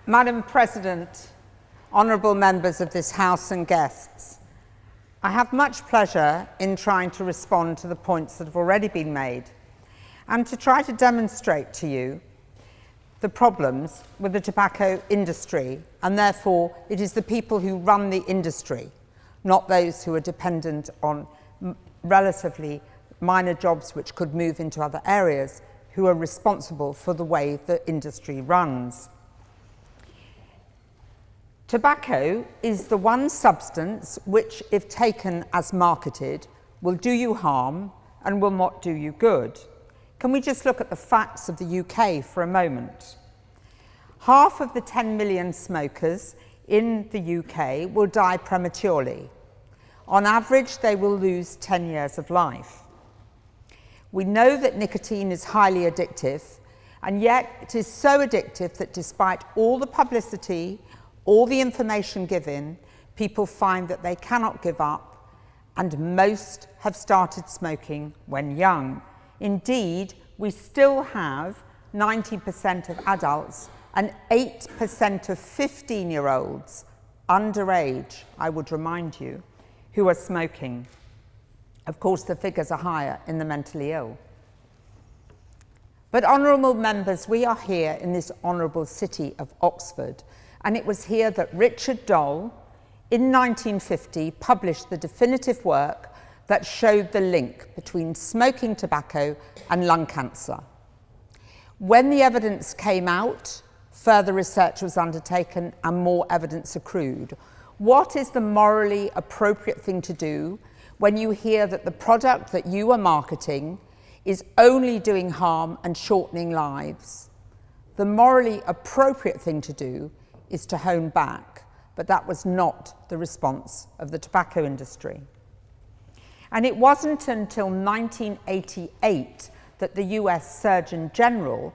Madam President, honourable members of this House and guests, I have much pleasure in trying to respond to the points that have already been made and to try to demonstrate to you the problems with the tobacco industry, and therefore it is the people who run the industry, not those who are dependent on relatively minor jobs which could move into other areas, who are responsible for the way the industry runs. Tobacco is the one substance which, if taken as marketed, will do you harm and will not do you good. Can we just look at the facts of the UK for a moment? Half of the 10 million smokers in the UK will die prematurely. On average, they will lose 10 years of life. We know that nicotine is highly addictive, and yet it is so addictive that despite all the publicity, all the information given, people find that they cannot give up, and most have started smoking when young. Indeed, we still have 90% of adults and 8% of 15-year-olds underage, I would remind you, who are smoking. Of course, the figures are higher in the mentally ill. But honourable members, we are here in this honourable city of Oxford, and it was here that Richard Dole, in 1950, published the definitive work that showed the link between smoking tobacco and lung cancer. When the evidence came out, further research was undertaken and more evidence accrued. What is the morally appropriate thing to do when you hear that the product that you are marketing is only doing harm and shortening lives? The morally appropriate thing to do is to hone back, but that was not the response of the tobacco industry. And it wasn't until 1988 that the US Surgeon General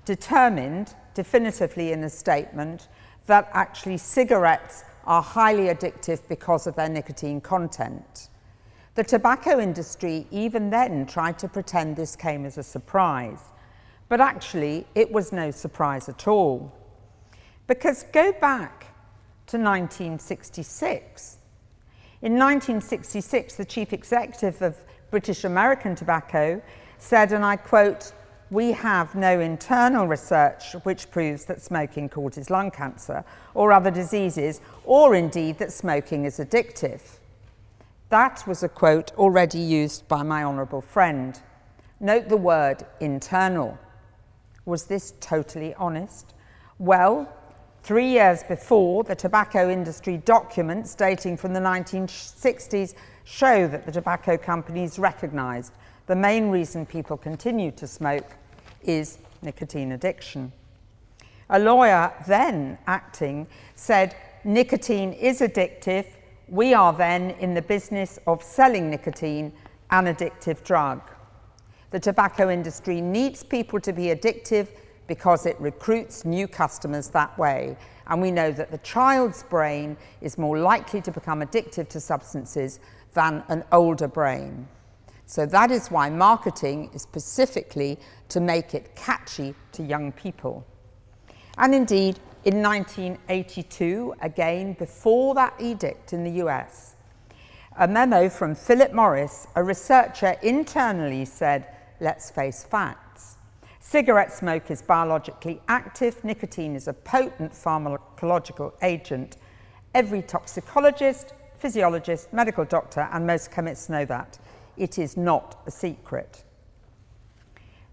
determined definitively in a statement that actually cigarettes are highly addictive because of their nicotine content. The tobacco industry even then tried to pretend this came as a surprise, but actually it was no surprise at all. Because go back to 1966. In 1966, the chief executive of British American Tobacco said, and I quote, "We have no internal research which proves that smoking causes lung cancer or other diseases, or indeed that smoking is addictive." That was a quote already used by my honourable friend. Note the word internal. Was this totally honest? Well, 3 years before, the tobacco industry documents dating from the 1960s show that the tobacco companies recognised the main reason people continue to smoke is nicotine addiction. A lawyer then acting said, "Nicotine is addictive. We are then in the business of selling nicotine, an addictive drug. The tobacco industry needs people to be addictive because it recruits new customers that way. And we know that the child's brain is more likely to become addictive to substances than an older brain. So that is why marketing is specifically to make it catchy to young people." And indeed, in 1982, again, before that edict in the US, a memo from Philip Morris, a researcher internally, said, "Let's face facts. Cigarette smoke is biologically active. Nicotine is a potent pharmacological agent. Every toxicologist, physiologist, medical doctor, and most chemists know that. It is not a secret."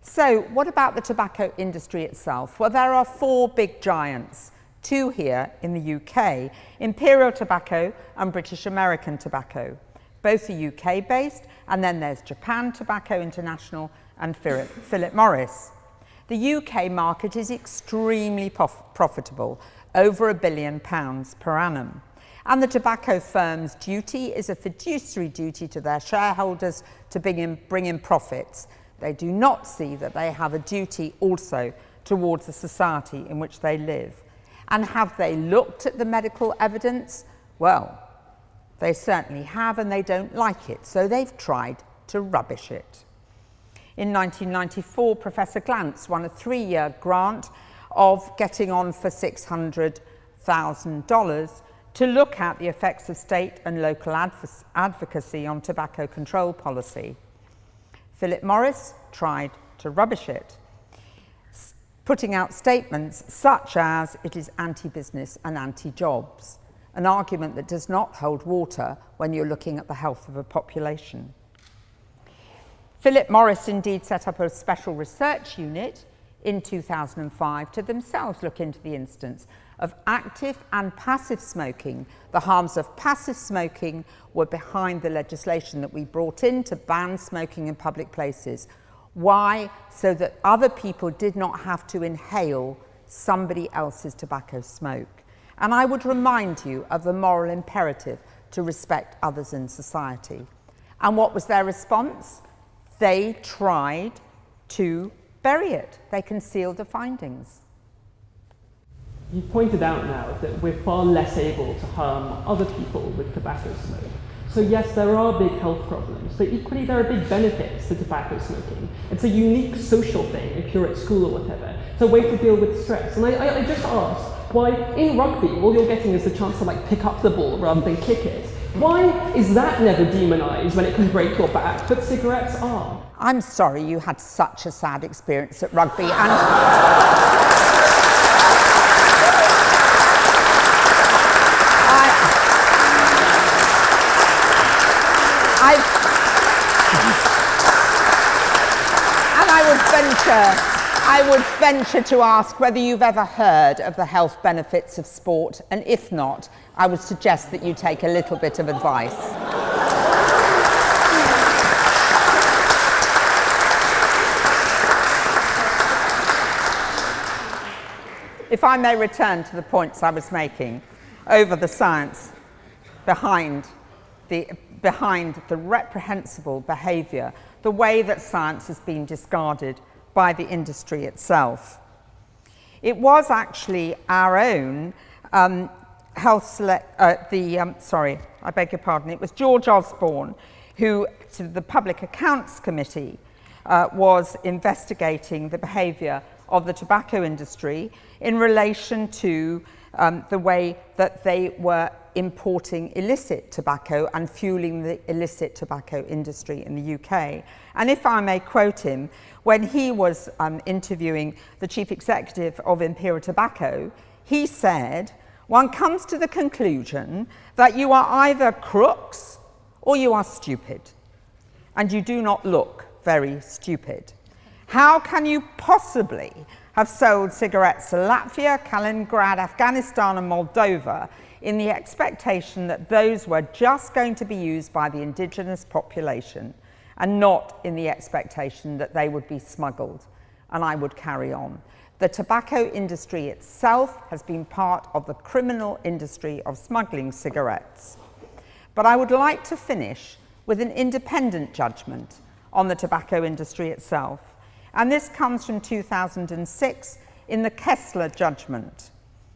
So what about the tobacco industry itself? Well, there are four big giants, two here in the UK, Imperial Tobacco and British American Tobacco. Both are UK based, and then there's Japan Tobacco International and Philip Morris. The UK market is extremely profitable, over £1 billion per annum. And the tobacco firm's duty is a fiduciary duty to their shareholders to bring in profits. They do not see that they have a duty also towards the society in which they live. And have they looked at the medical evidence? Well, they certainly have, and they don't like it, so they've tried to rubbish it. In 1994, Professor Glantz won a 3-year grant of getting on for $600,000 to look at the effects of state and local advocacy on tobacco control policy. Philip Morris tried to rubbish it, putting out statements such as it is anti-business and anti-jobs, an argument that does not hold water when you're looking at the health of a population. Philip Morris indeed set up a special research unit in 2005 to themselves look into the instance of active and passive smoking. The harms of passive smoking were behind the legislation that we brought in to ban smoking in public places. Why? So that other people did not have to inhale somebody else's tobacco smoke. And I would remind you of the moral imperative to respect others in society. And what was their response? They tried to bury it. They concealed the findings. You pointed out now that we're far less able to harm other people with tobacco smoke. So yes, there are big health problems, but equally there are big benefits to tobacco smoking. It's a unique social thing if you're at school or whatever. It's a way to deal with stress. And I just asked why in rugby all you're getting is the chance to pick up the ball rather than kick it. Why is that never demonised when it can break your back, but cigarettes are? I'm sorry you had such a sad experience at rugby, and I would venture to ask whether you've ever heard of the health benefits of sport, and if not, I would suggest that you take a little bit of advice. If I may return to the points I was making over the science behind the reprehensible behaviour, the way that science has been discarded by the industry itself. It was actually our own it was George Osborne who, to the Public Accounts Committee, was investigating the behaviour of the tobacco industry in relation to the way that they were importing illicit tobacco and fueling the illicit tobacco industry in the UK. And if I may quote him, when he was interviewing the chief executive of Imperial Tobacco, he said, "One comes to the conclusion that you are either crooks or you are stupid, and you do not look very stupid. How can you possibly have sold cigarettes to Latvia, Kaliningrad, Afghanistan and Moldova in the expectation that those were just going to be used by the indigenous population and not in the expectation that they would be smuggled?" And I would carry on. The tobacco industry itself has been part of the criminal industry of smuggling cigarettes. But I would like to finish with an independent judgment on the tobacco industry itself. And this comes from 2006 in the Kessler Judgment.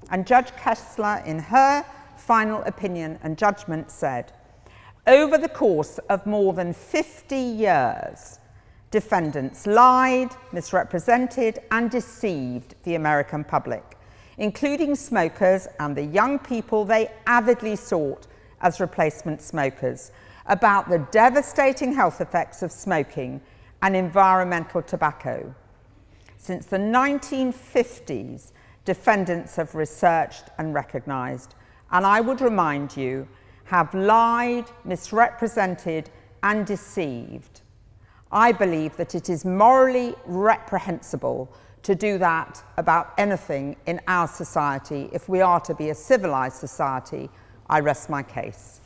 And Judge Kessler, in her final opinion and judgment, said, "Over the course of more than 50 years, defendants lied, misrepresented, and deceived the American public, including smokers and the young people they avidly sought as replacement smokers, about the devastating health effects of smoking and environmental tobacco. Since the 1950s, defendants have researched and recognised, and I would remind you, have lied, misrepresented, and deceived. I believe that it is morally reprehensible to do that about anything in our society if we are to be a civilised society. I rest my case."